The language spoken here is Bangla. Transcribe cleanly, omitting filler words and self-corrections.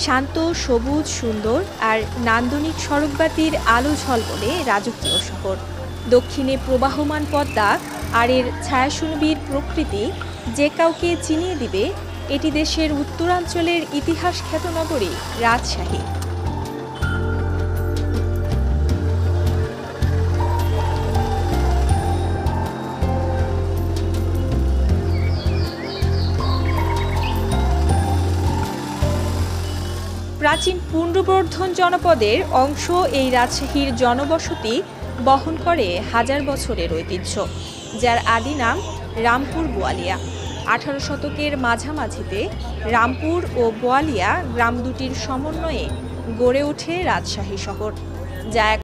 শান্ত, সবুজ, সুন্দর আর নান্দনিক সড়কবাতির আলো ঝলমলে রাজকীয় শহর। দক্ষিণে প্রবাহমান পদ্মা আর এর ছায়াসুনবির প্রকৃতি যে কাউকে চিনিয়ে দিবে এটি দেশের উত্তরাঞ্চলের ইতিহাস খ্যাত নগরী রাজশাহী। প্রাচীন পুন্ড্রবর্ধন জনপদের অংশ এই রাজশাহীর জনবসতি বহন করে হাজার বছরের ঐতিহ্য, যার আদি নাম রামপুর বোয়ালিয়া। 18 শতকের মাঝামাঝিতে রামপুর ও বোয়ালিয়া গ্রাম দুটির সমন্বয়ে গড়ে ওঠে রাজশাহী শহর, যা